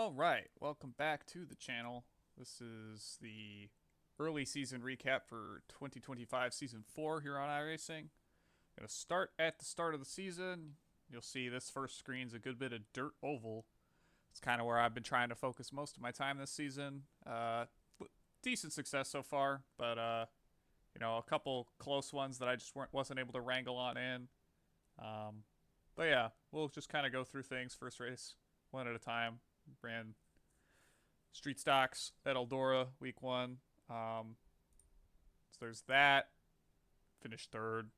All right, welcome back to the channel. This is the early season recap for 2025 Season 4 here on iRacing. Going to start at the start of the season. You'll see this first screen's a good bit of dirt oval. It's kind of where I've been trying to focus most of my time this season. Decent success so far, but a couple close ones that I just wasn't able to wrangle on in. But yeah, we'll just kind of go through things first race, one at a time. Ran street stocks at Eldora week 1. So there's that. Finished third.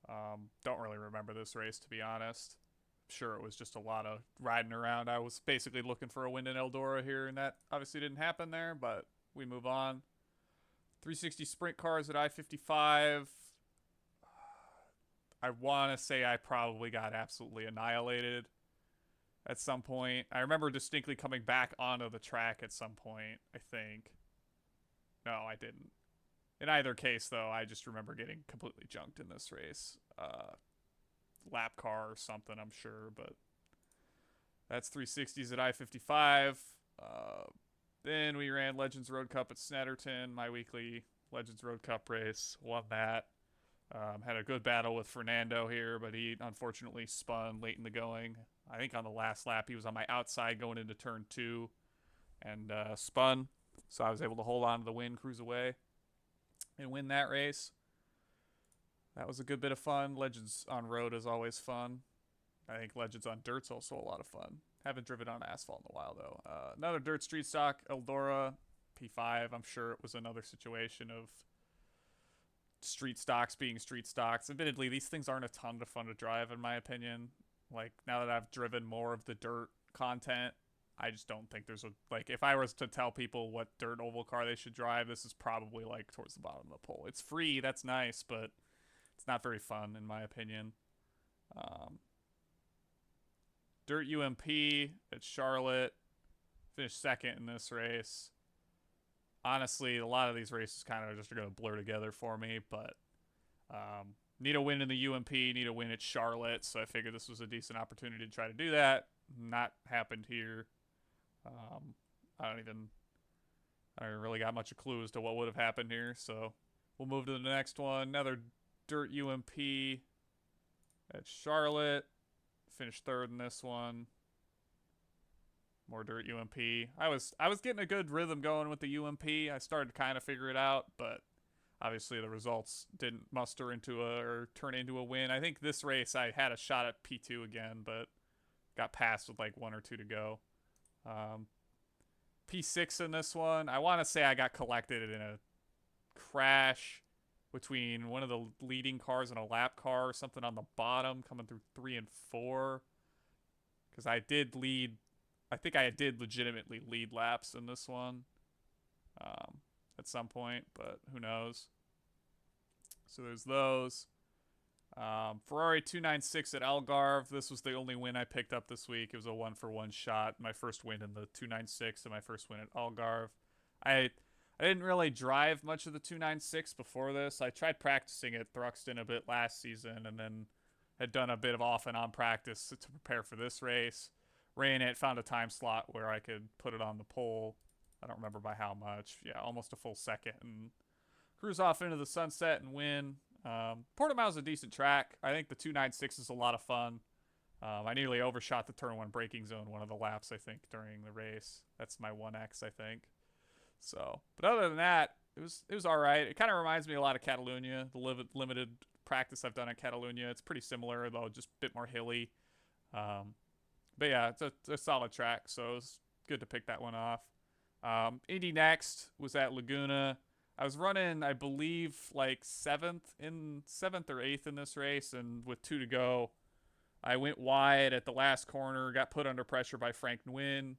Don't really remember this race, to be honest. I'm sure it was just a lot of riding around. I was basically looking for a win in Eldora here, and that obviously didn't happen there, but we move on. 360 sprint cars at I-55. I want to say I probably got absolutely annihilated at some point. I remember distinctly coming back onto the track at some point, I think. No, I didn't. In either case, though, I just remember getting completely junked in this race. Lap car or something, I'm sure, but that's 360s at I-55. Then we ran Legends Road Cup at Snetterton, my weekly Legends Road Cup race. Won that. Had a good battle with Fernando here, but he unfortunately spun late in the going. I think on the last lap he was on my outside going into turn 2 and spun. So I was able to hold on to the win, cruise away, and win that race. That was a good bit of fun. Legends on road is always fun. I think Legends on dirt's also a lot of fun. Haven't driven on asphalt in a while, though. Another dirt street stock, Eldora P5. I'm sure it was another situation of street stocks being street stocks. Admittedly, these things aren't a ton of fun to drive, in my opinion. Like, now that I've driven more of the dirt content, I just don't think there's if I was to tell people what dirt oval car they should drive, this is probably like towards the bottom of the poll. It's free, that's nice, but it's not very fun, in my opinion. Dirt UMP at Charlotte. Finished second in this race. Honestly, a lot of these races kind of just are going to blur together for me, but need a win in the UMP, need a win at Charlotte, so I figured this was a decent opportunity to try to do that. Not happened here. I don't really got much of a clue as to what would have happened here, so we'll move to the next one. Another dirt UMP at Charlotte. Finished third in this one. More dirt UMP. I was getting a good rhythm going with the UMP. I started to kind of figure it out, but obviously the results didn't muster into or turn into a win. I think this race I had a shot at P2 again, but got passed with like 1 or 2 to go. P6 in this one. I want to say I got collected in a crash between one of the leading cars and a lap car or something on the bottom coming through 3 and 4. Because I did lead. I think I did legitimately lead laps in this one at some point, but who knows. So there's those. Ferrari 296 at Algarve. This was the only win I picked up this week. It was a 1-for-1 shot. My first win in the 296 and my first win at Algarve. I didn't really drive much of the 296 before this. I tried practicing at Thruxton a bit last season and then had done a bit of off and on practice to prepare for this race. Ran it, found a time slot where I could put it on the pole. I don't remember by how much. Yeah, almost a full second. And cruise off into the sunset and win. Portimao is a decent track. I think the 296 is a lot of fun. I nearly overshot the turn 1 braking zone one of the laps, I think, during the race. That's my 1X, I think. So, but other than that, it was all right. It kind of reminds me a lot of Catalunya, the limited practice I've done at Catalunya. It's pretty similar, though just a bit more hilly. But yeah, it's a solid track, so it was good to pick that one off. Indy Next was at Laguna. I was running, I believe, like 7th or 8th in this race, and with 2 to go, I went wide at the last corner, got put under pressure by Frank Nguyen,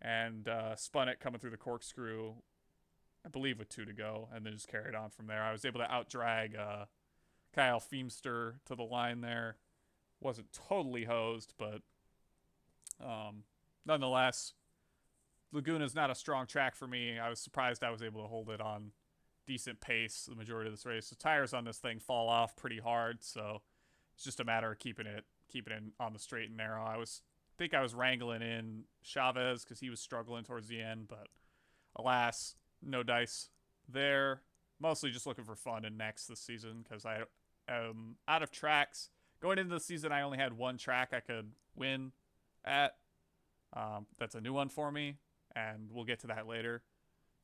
and spun it coming through the corkscrew, I believe with 2 to go, and then just carried on from there. I was able to out-drag Kyle Feemster to the line there. Wasn't totally hosed, but nonetheless, Laguna's not a strong track for me. I was surprised I was able to hold it on decent pace the majority of this race. The tires on this thing fall off pretty hard, so it's just a matter of keeping it on the straight and narrow. I was think I was wrangling in Chavez because he was struggling towards the end, but alas, no dice there. Mostly just looking for fun and next this season because I am out of tracks. Going into the season, I only had one track I could win at. That's a new one for me, and we'll get to that later.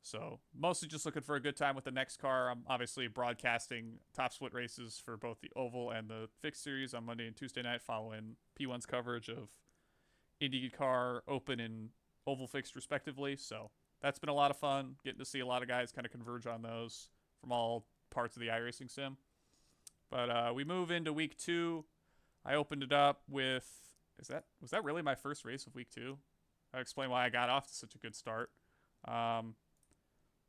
So mostly just looking for a good time with the next car. I'm obviously broadcasting top split races for both the Oval and the Fixed Series on Monday and Tuesday night, following P1's coverage of IndyCar Open and Oval Fixed respectively. So that's been a lot of fun, getting to see a lot of guys kind of converge on those from all parts of the iRacing sim. But we move into week 2. I opened it up with, was that really my first race of week 2? I'll explain why I got off to such a good start.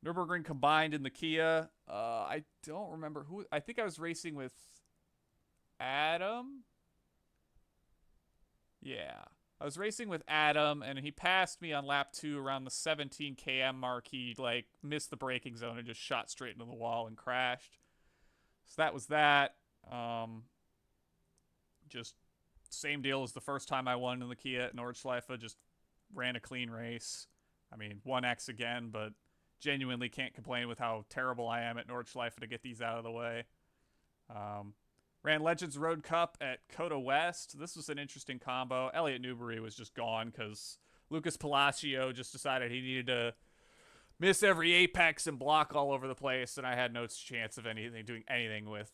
Nurburgring combined in the Kia. I don't remember who. I think I was racing with Adam. Yeah. I was racing with Adam, and he passed me on lap 2 around the 17 km mark. He, like, missed the braking zone and just shot straight into the wall and crashed. So that was that. Just same deal as the first time I won in the Kia at Nordschleife. Just ran a clean race. I mean, 1X again, but genuinely can't complain with how terrible I am at Nordschleife to get these out of the way. Ran Legends Road Cup at COTA West. This was an interesting combo. Elliot Newberry was just gone because Lucas Palacio just decided he needed to miss every apex and block all over the place, and I had no chance of doing anything with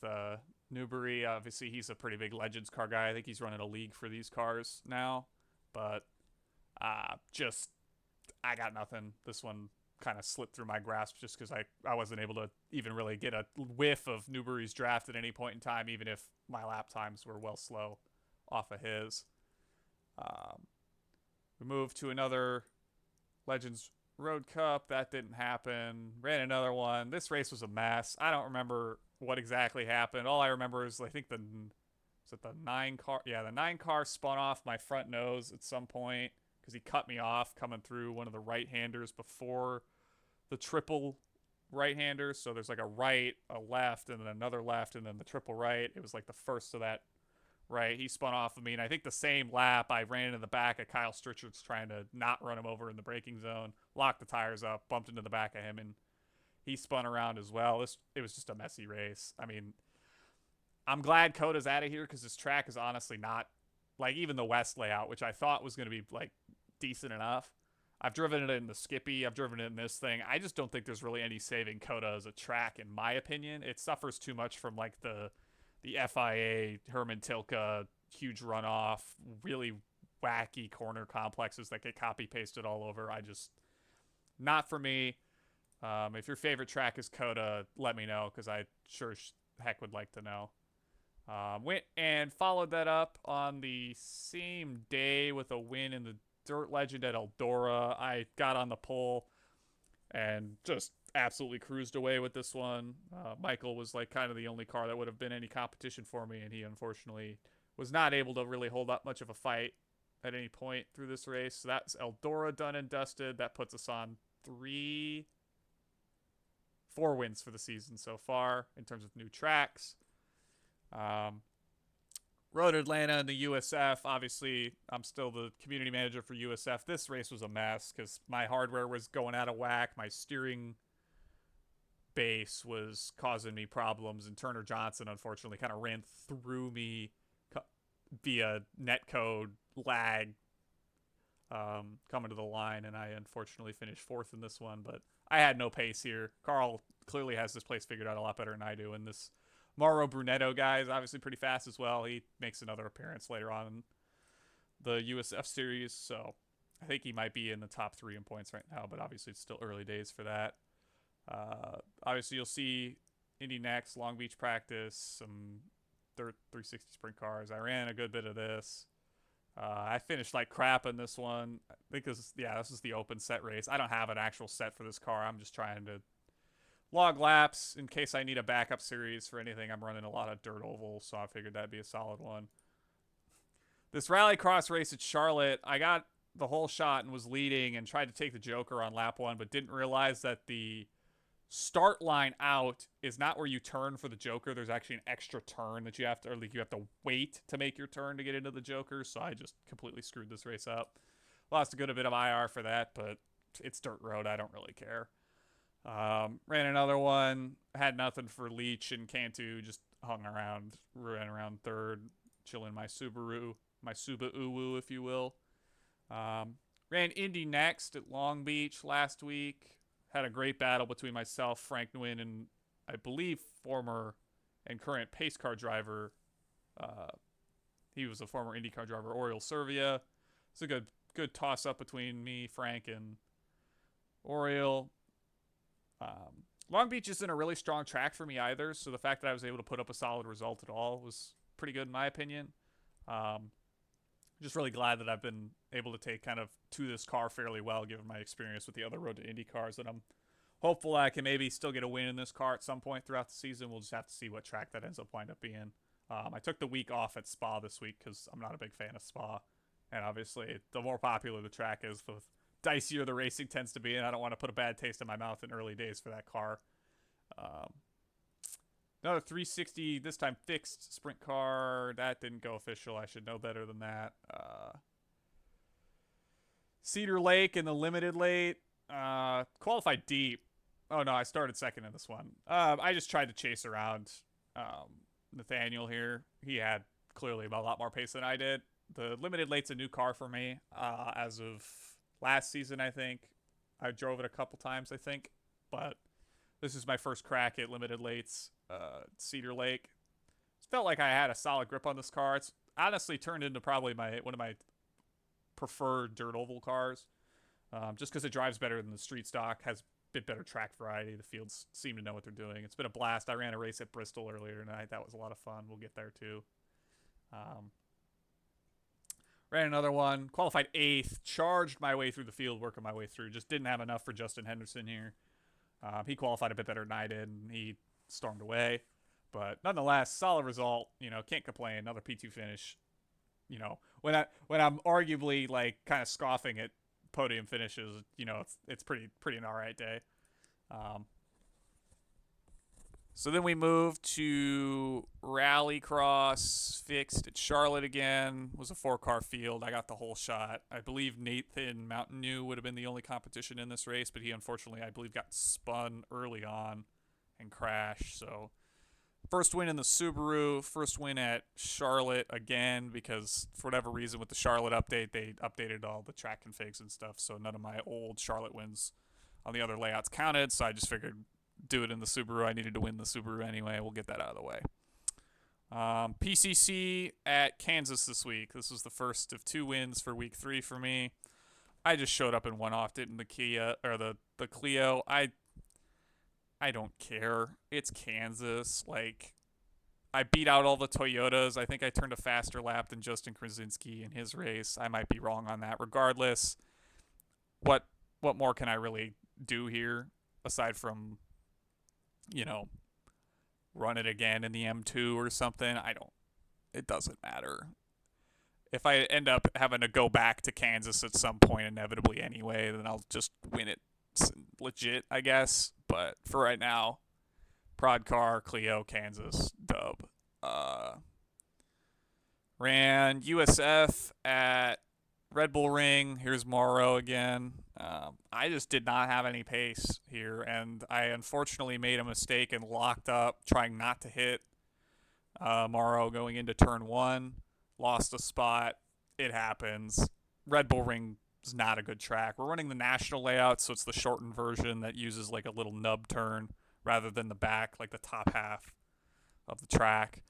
Newberry. Obviously, he's a pretty big Legends car guy. I think he's running a league for these cars now, but I got nothing. This one kind of slipped through my grasp just because I wasn't able to even really get a whiff of Newberry's draft at any point in time, even if my lap times were well slow off of his. We moved to another Legends Road Cup. That didn't happen. Ran another one. This race was a mess. I don't remember what exactly happened. All I remember is I think the 9 car? Yeah, the 9 car spun off my front nose at some point because he cut me off coming through one of the right-handers before the triple right-handers. So there's like a right, a left, and then another left, and then the triple right. It was like the first of that right. He spun off of me, and I think the same lap I ran into the back of Kyle Stritchard's trying to not run him over in the braking zone, locked the tires up, bumped into the back of him, and he spun around as well. It was just a messy race. I mean, I'm glad COTA's out of here because this track is honestly not, like, even the West layout, which I thought was going to be, like, decent enough. I've driven it in the Skippy. I've driven it in this thing. I just don't think there's really any saving COTA as a track, in my opinion. It suffers too much from, like, the FIA, Herman Tilke, huge runoff, really wacky corner complexes that get copy-pasted all over. Not for me. If your favorite track is COTA, let me know, because I sure heck would like to know. Went and followed that up on the same day with a win in the Dirt Legend at Eldora. I got on the pole and just absolutely cruised away with this one. Michael was like kind of the only car that would have been any competition for me, and he unfortunately was not able to really hold up much of a fight at any point through this race. So that's Eldora done and dusted. That puts us on 4 wins for the season so far in terms of new tracks. Road Atlanta and the USF. Obviously, I'm still the community manager for USF. This race was a mess because my hardware was going out of whack. My steering base was causing me problems, and Turner Johnson, unfortunately, kind of ran through me via netcode lag coming to the line, and I unfortunately finished 4th in this one, but I had no pace here. Carl clearly has this place figured out a lot better than I do, and this Mauro Brunetto guy is obviously pretty fast as well. He makes another appearance later on in the USF series, so I think he might be in the top 3 in points right now, but obviously it's still early days for that. Obviously you'll see Indy next, Long Beach practice, some 360 sprint cars. I ran a good bit of this. I finished like crap in this one. I think this is the open set race. I don't have an actual set for this car. I'm just trying to log laps in case I need a backup series for anything. I'm running a lot of dirt ovals, so I figured that'd be a solid one. This rallycross race at Charlotte, I got the whole shot and was leading and tried to take the Joker on lap 1, but didn't realize that the start line out is not where you turn for the Joker. There's actually an extra turn that you have to, or like you have to wait to make your turn to get into the Joker. So I just completely screwed this race up. Lost a good bit of IR for that, but it's dirt road. I don't really care. Ran another one. Had nothing for Leach and Cantu. Just hung around, ran around third, chilling my Subaru, my Subaru, if you will. Ran Indy next at Long Beach last week. Had a great battle between myself, Frank Nguyen, and I believe former and current pace car driver. He was a former IndyCar driver, Oriol Servia. It's a good toss up between me, Frank, and Oriol. Long Beach isn't a really strong track for me either, so the fact that I was able to put up a solid result at all was pretty good in my opinion. Just really glad that I've been able to take kind of to this car fairly well, given my experience with the other Road to Indy cars, and I'm hopeful I can maybe still get a win in this car at some point throughout the season. We'll just have to see what track that ends up wind up being. I took the week off at Spa this week because I'm not a big fan of Spa, and obviously the more popular the track is, the dicier the racing tends to be, and I don't want to put a bad taste in my mouth in early days for that car. Another 360, this time fixed sprint car. That didn't go official. I should know better than that. Cedar Lake in the limited late. Qualified deep. Oh, no, I started second in this one. I just tried to chase around Nathaniel here. He had clearly a lot more pace than I did. The limited late's a new car for me as of last season, I think. I drove it a couple times, I think. But this is my first crack at limited lates. Cedar Lake. It felt like I had a solid grip on this car. It's honestly turned into probably one of my preferred dirt oval cars. Just because it drives better than the street stock, has a bit better track variety. The fields seem to know what they're doing. It's been a blast. I ran a race at Bristol earlier tonight. That was a lot of fun. We'll get there too. Ran another one. Qualified 8th. Charged my way through the field, working my way through. Just didn't have enough for Justin Henderson here. He qualified a bit better than I did, and he stormed away. But nonetheless, solid result. Can't complain. Another P2 finish. When I'm arguably like kind of scoffing at podium finishes, it's pretty an all right day. So then we moved to Rallycross, fixed at Charlotte again. Was a 4-car field. I got the whole shot. I believe Nathan Mountain New would have been the only competition in this race, but he unfortunately, I believe, got spun early on and crashed. So first win in the Subaru, first win at Charlotte again, because for whatever reason with the Charlotte update, they updated all the track configs and stuff, so none of my old Charlotte wins on the other layouts counted, so I just figured do it in the Subaru. I needed to win the Subaru anyway. We'll get that out of the way. PCC at Kansas this week. This was the first of 2 wins for week 3 for me. I just showed up and went off it in the Kia or the Clio. I don't care. It's Kansas. Like, I beat out all the Toyotas. I think I turned a faster lap than Justin Krasinski in his race. I might be wrong on that. Regardless, what more can I really do here aside from, run it again in the M2 or something? It doesn't matter. If I end up having to go back to Kansas at some point inevitably anyway, then I'll just win it legit, I guess. But for right now, Prod Car, Clio, Kansas, dub. Ran USF at Red Bull Ring. Here's Morrow again. I just did not have any pace here, and I unfortunately made a mistake and locked up trying not to hit Morrow going into turn 1. Lost a spot. It happens. Red Bull Ring is not a good track. We're running the national layout, so it's the shortened version that uses like a little nub turn rather than the back, like the top half of the track.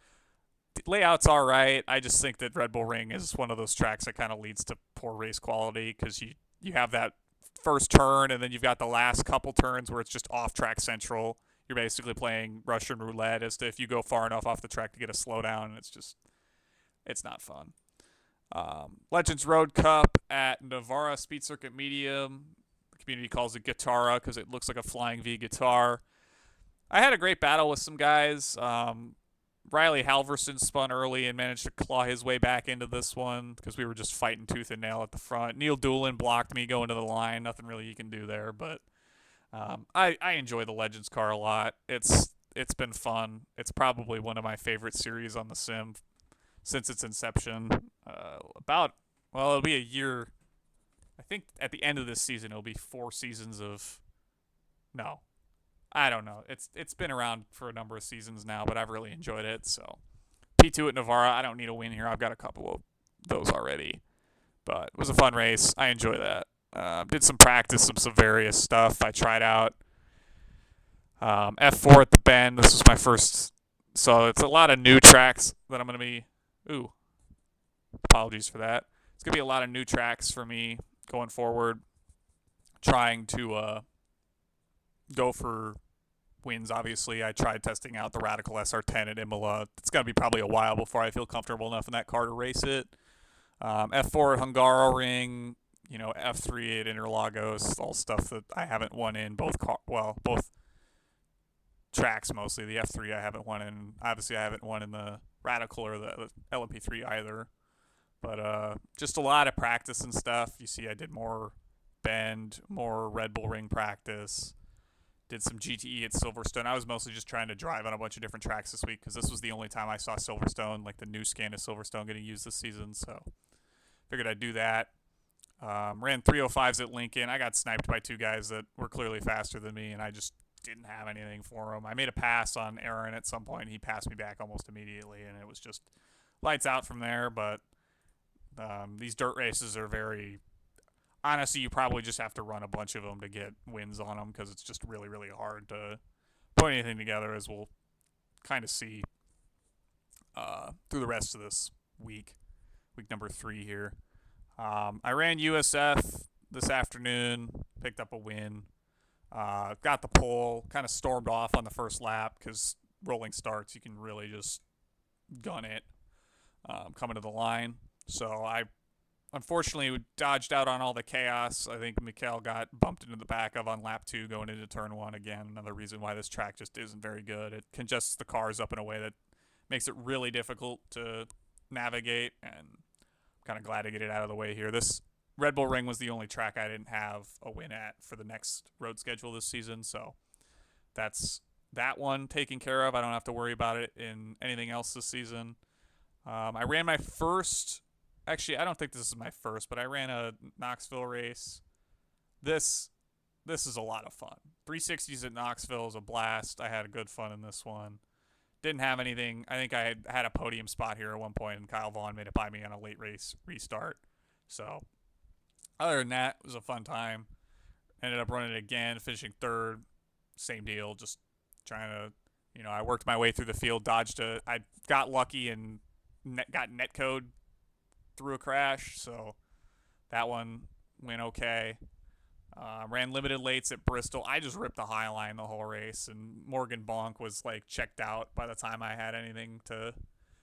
The layout's all right. I just think that Red Bull Ring is one of those tracks that kind of leads to poor race quality because you have that first turn and then you've got the last couple turns where it's just off-track central. You're basically playing Russian roulette as to if you go far enough off the track to get a slowdown, and it's not fun. Legends Road Cup at Navarra Speed Circuit Medium. The community calls it Guitarra because it looks like a flying V guitar. I had a great battle with some guys. Riley Halverson spun early and managed to claw his way back into this one because we were just fighting tooth and nail at the front. Neil Doolin blocked me going to the line. Nothing really you can do there, but I enjoy the Legends car a lot. It's been fun. It's probably one of my favorite series on the sim since its inception. About well, it'll be a year. I think at the end of this season, it'll be 4 seasons of no. I don't know. It's been around for a number of seasons now, but I've really enjoyed it. So P2 at Navarra. I don't need a win here. I've got a couple of those already. But it was a fun race. I enjoy that. Did some practice, some various stuff. I tried out F4 at the bend. This was my first. So it's a lot of new tracks that I'm going to be. Ooh, apologies for that. It's going to be a lot of new tracks for me going forward. Trying to go for wins, obviously. I tried testing out the Radical SR10 at Imola. It's going to be probably a while before I feel comfortable enough in that car to race it. F4 at Hungaroring, F3 at Interlagos, all stuff that I haven't won in both tracks mostly. The F3 I haven't won in. Obviously, I haven't won in the Radical or the LMP3 either. But just a lot of practice and stuff. You see, I did more bend, more Red Bull Ring practice. Did some GTE at Silverstone. I was mostly just trying to drive on a bunch of different tracks this week because this was the only time I saw Silverstone, like the new scan of Silverstone getting used this season. So figured I'd do that. Ran 305s at Lincoln. I got sniped by two guys that were clearly faster than me, and I just didn't have anything for them. I made a pass on Aaron at some point. He passed me back almost immediately, and it was just lights out from there. But these dirt races are very honestly, you probably just have to run a bunch of them to get wins on them because it's just really, really hard to put anything together, as we'll kind of see through the rest of this week number 3 here. I ran USF this afternoon, picked up a win, got the pole, kind of stormed off on the first lap because rolling starts, you can really just gun it coming to the line. So I unfortunately dodged out on all the chaos. I think Mikkel got bumped into the back of on lap 2 going into turn 1 again. Another reason why this track just isn't very good. It congests the cars up in a way that makes it really difficult to navigate, and I'm kind of glad to get it out of the way here. This Red Bull Ring was the only track I didn't have a win at for the next road schedule this season, so that's that one taken care of. I don't have to worry about it in anything else this season. I ran my first. Actually, I don't think this is my first, but I ran a Knoxville race. This is a lot of fun. 360s at Knoxville is a blast. I had good fun in this one. Didn't have anything. I think I had a podium spot here at one point, and Kyle Vaughn made it by me on a late race restart. So, other than that, it was a fun time. Ended up running it again, finishing third. Same deal, just trying to, I worked my way through the field, I got lucky and got netcode through a crash, so that one went okay. Ran limited lates at Bristol. I just ripped the high line the whole race, and Morgan Bonk was like checked out by the time I had anything to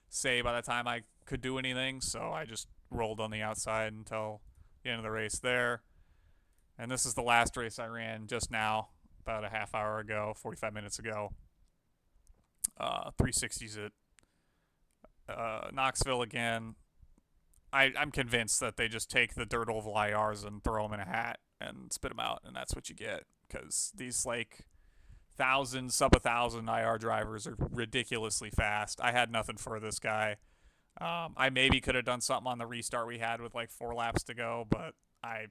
say, by the time I could do anything, so I just rolled on the outside until the end of the race there. And this is the last race I ran just now, about a half hour ago, 45 minutes ago. 360s at Knoxville again. I'm convinced that they just take the dirt oval IRs and throw them in a hat and spit them out, and that's what you get. Because these sub 1,000 IR drivers are ridiculously fast. I had nothing for this guy. I maybe could have done something on the restart we had with 4 laps to go, but I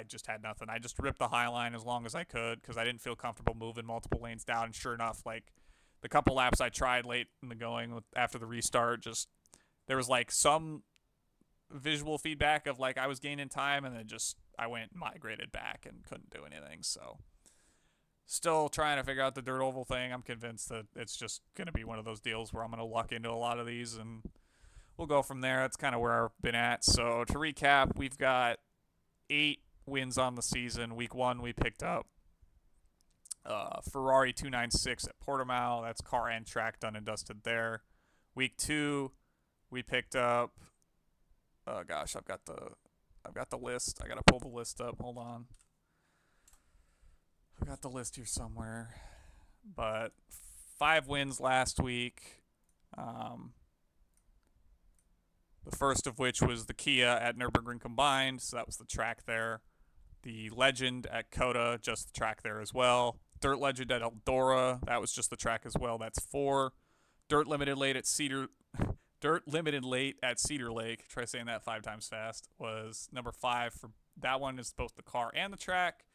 just had nothing. I just ripped the high line as long as I could because I didn't feel comfortable moving multiple lanes down. And sure enough, the couple laps I tried late in the going after the restart, just there was some visual feedback of I was gaining time, and then just I went and migrated back and couldn't do anything. So still trying to figure out the dirt oval thing. I'm convinced that it's just going to be one of those deals where I'm going to luck into a lot of these, and we'll go from there. That's kind of where I've been at. So to recap, we've got 8 wins on the season. Week 1 we picked up Ferrari 296 at Portimao. That's car and track done and dusted there. Week 2 we picked up I've got the list. I got to pull the list up. Hold on. I've got the list here somewhere. But 5 wins last week. The first of which was the Kia at Nurburgring Combined. So that was the track there. The Legend at COTA, just the track there as well. Dirt Legend at Eldora, that was just the track as well. That's 4. Dirt Limited Late at Cedar. Dirt Limited Late at Cedar Lake. Try saying that 5 times fast. Was number 5 for that one. Is both the car and the track.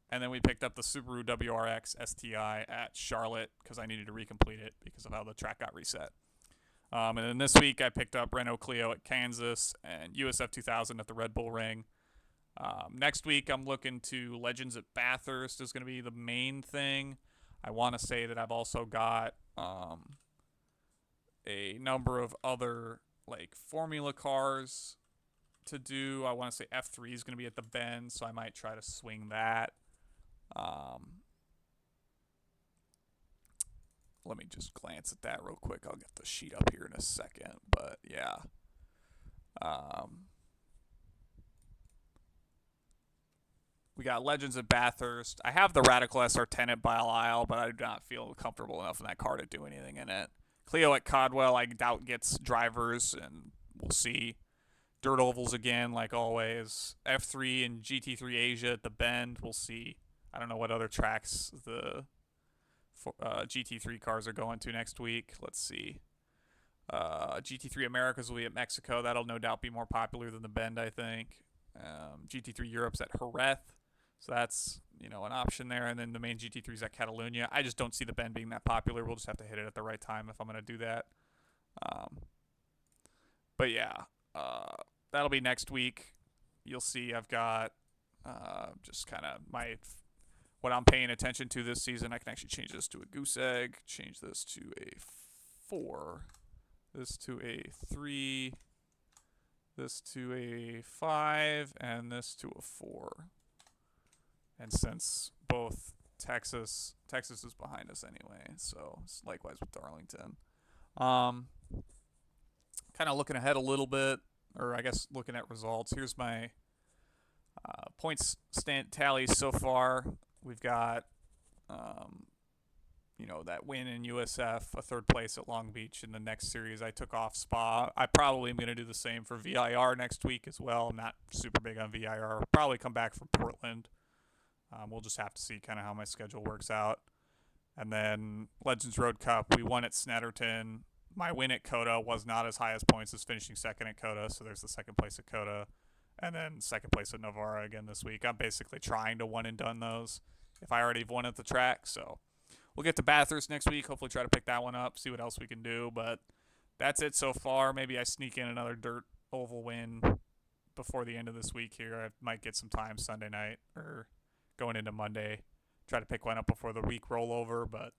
And then we picked up the Subaru WRX STI at Charlotte because I needed to recomplete it because of how the track got reset. And then this week I picked up Renault Clio at Kansas and USF 2000 at the Red Bull Ring. Next week I'm looking to Legends at Bathurst is going to be the main thing. I want to say that I've also got a number of other like Formula cars to do. I want to say F3 is going to be at the Bend, so I might try to swing that. Let me just glance at that real quick. I'll get the sheet up here in a second. But yeah. We got Legends at Bathurst. I have the Radical SR10 at Belle Isle, but I do not feel comfortable enough in that car to do anything in it. Clio at Codwell, I doubt gets drivers, and we'll see. Dirt ovals again, like always. F3 and GT3 Asia at the Bend, we'll see. I don't know what other tracks the GT3 cars are going to next week. Let's see. GT3 Americas will be at Mexico. That'll no doubt be more popular than the Bend, I think. GT3 Europe's at Jerez. So that's, an option there. And then the main GT3's at Catalunya. I just don't see the Bend being that popular. We'll just have to hit it at the right time if I'm going to do that. But yeah, that'll be next week. You'll see I've got just kind of what I'm paying attention to this season. I can actually change this to a goose egg, change this to a 4, this to a 3, this to a 5, and this to a 4. And since both Texas is behind us anyway, so it's likewise with Darlington. Kind of looking ahead a little bit, or I guess looking at results. Here's my points tallies so far. We've got, that win in USF, a 3rd place at Long Beach in the next series. I took off Spa. I probably am going to do the same for VIR next week as well. I'm not super big on VIR. I'll probably come back from Portland. We'll just have to see kind of how my schedule works out. And then Legends Road Cup, we won at Snetterton. My win at COTA was not as high as points as finishing 2nd at COTA, so there's the 2nd place at COTA. And then 2nd place at Navarra again this week. I'm basically trying to one and done those if I already won at the track. So we'll get to Bathurst next week. Hopefully try to pick that one up, see what else we can do. But that's it so far. Maybe I sneak in another dirt oval win before the end of this week here. I might get some time Sunday night or going into Monday. Try to pick one up before the week rollover. But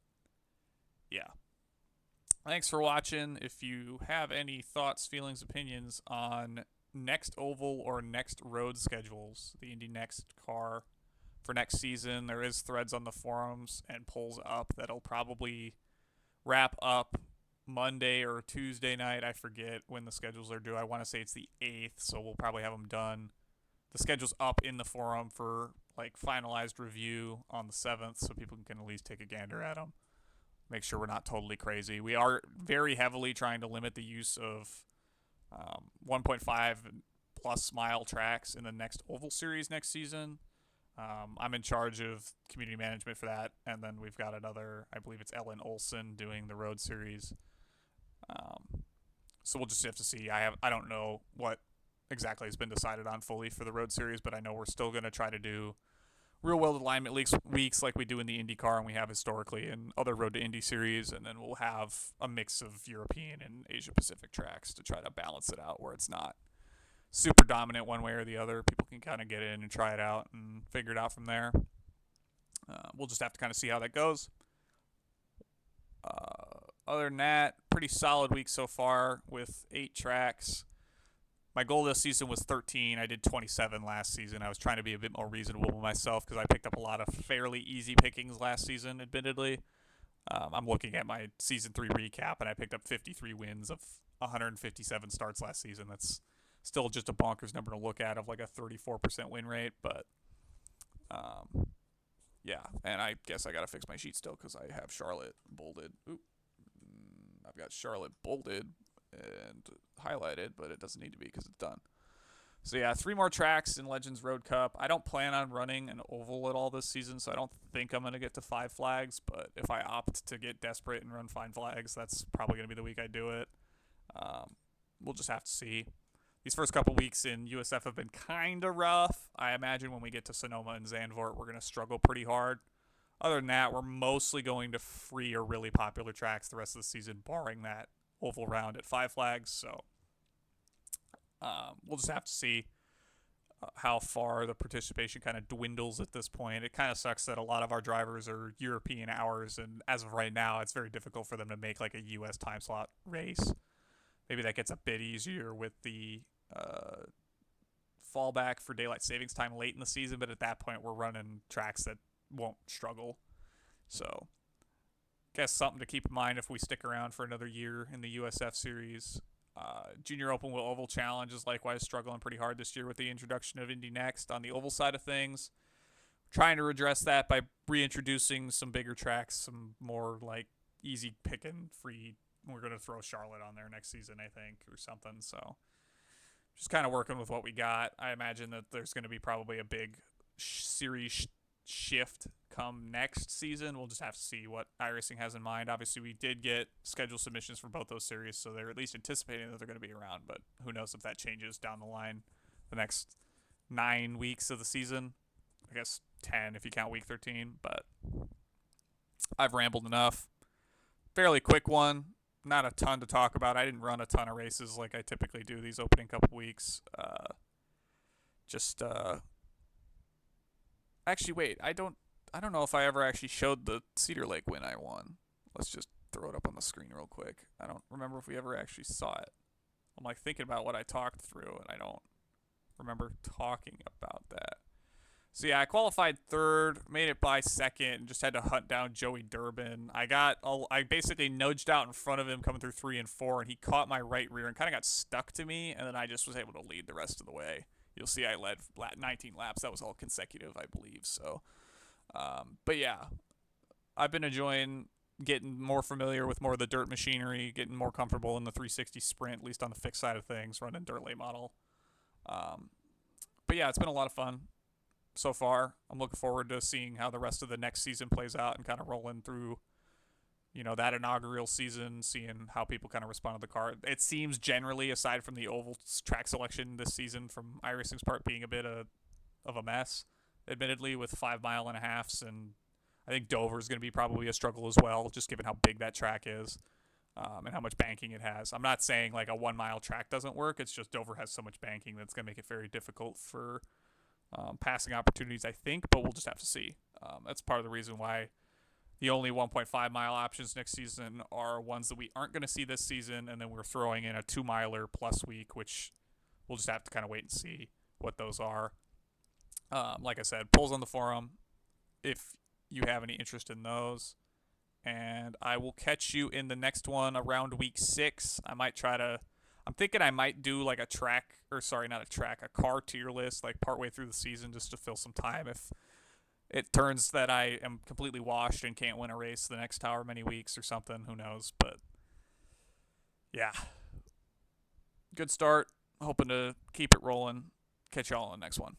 yeah. Thanks for watching. If you have any thoughts, feelings, opinions on next oval or next road schedules, the Indy Next car for next season, there is threads on the forums and polls up that'll probably wrap up Monday or Tuesday night. I forget when the schedules are due. I want to say it's the 8th, so we'll probably have them done. The schedule's up in the forum for like finalized review on the 7th, so people can at least take a gander at them. Make sure we're not totally crazy. We are very heavily trying to limit the use of 1.5 plus mile tracks in the next oval series next season. I'm in charge of community management for that, and then we've got another, I believe it's Ellen Olson doing the road series. So we'll just have to see. I don't know what exactly has been decided on fully for the road series, but I know we're still going to try to do real world alignment weeks like we do in the IndyCar and we have historically in other Road to Indy series, and then we'll have a mix of European and Asia Pacific tracks to try to balance it out where it's not super dominant one way or the other. People can kind of get in and try it out and figure it out from there. We'll just have to kind of see how that goes. Other than that, pretty solid week so far with 8 tracks. My goal this season was 13. I did 27 last season. I was trying to be a bit more reasonable with myself because I picked up a lot of fairly easy pickings last season, admittedly. I'm looking at my Season 3 recap, and I picked up 53 wins of 157 starts last season. That's still just a bonkers number to look at of like a 34% win rate, but yeah. And I guess I got to fix my sheet still because I have Charlotte bolded. I've got Charlotte bolded and highlighted, but it doesn't need to be because it's done. So yeah, 3 more tracks in Legends Road Cup. I don't plan on running an oval at all this season, so I don't think I'm gonna get to 5 flags. But if I opt to get desperate and run 5 flags, that's probably gonna be the week I do it. Um, we'll just have to see. These first couple weeks in USF have been kind of rough. I imagine when we get to Sonoma and Zandvoort, we're gonna struggle pretty hard. Other than that, we're mostly going to free or really popular tracks the rest of the season, barring that oval round at 5 flags. So we'll just have to see how far the participation kind of dwindles at this point. It kind of sucks that a lot of our drivers are European hours, and as of right now, it's very difficult for them to make like a U.S. time slot race. Maybe that gets a bit easier with the fallback for daylight savings time late in the season, but at that point, we're running tracks that won't struggle. So, guess something to keep in mind if we stick around for another year in the USF series. Junior Open Will Oval Challenge is likewise struggling pretty hard this year with the introduction of Indy Next on the oval side of things. Trying to redress that by reintroducing some bigger tracks, some more like easy picking free. We're going to throw Charlotte on there next season, I think, or something. So just kind of working with what we got. I imagine that there's going to be probably a big series shift come next season. We'll just have to see what iRacing has in mind. Obviously, we did get schedule submissions for both those series, so they're at least anticipating that they're going to be around, but who knows if that changes down the line the next 9 weeks of the season. I guess 10 if you count week 13, but I've rambled enough. Fairly quick one. Not a ton to talk about. I didn't run a ton of races like I typically do these opening couple weeks. Just actually, wait. I don't know if I ever actually showed the Cedar Lake win I won. Let's just throw it up on the screen real quick. I don't remember if we ever actually saw it. I'm like thinking about what I talked through, and I don't remember talking about that. So yeah, I qualified third, made it by second, and just had to hunt down Joey Durbin. I basically nudged out in front of him coming through 3 and 4, and he caught my right rear and kind of got stuck to me, and then I just was able to lead the rest of the way. You'll see I led 19 laps. That was all consecutive, I believe. So, but yeah, I've been enjoying getting more familiar with more of the dirt machinery, getting more comfortable in the 360 sprint, at least on the fixed side of things, running dirt late model. But yeah, it's been a lot of fun so far. I'm looking forward to seeing how the rest of the next season plays out and kind of rolling through, that inaugural season, seeing how people kind of respond to the car. It seems generally, aside from the oval track selection this season from iRacing's part being a bit of a mess, admittedly, with 5.5 miles, and I think Dover is going to be probably a struggle as well, just given how big that track is. And how much banking it has. I'm not saying like a 1 mile track doesn't work. It's just Dover has so much banking that's going to make it very difficult for passing opportunities, I think, but we'll just have to see. That's part of the reason why the only 1.5 mile options next season are ones that we aren't going to see this season, and then we're throwing in a 2 miler plus week, which we'll just have to kind of wait and see what those are. Like I said, polls on the forum if you have any interest in those. And I will catch you in the next one around week 6. I'm thinking I might do like a car tier list like partway through the season just to fill some time if it turns that I am completely washed and can't win a race the next however many weeks or something. Who knows? But yeah, good start. Hoping to keep it rolling. Catch y'all on the next one.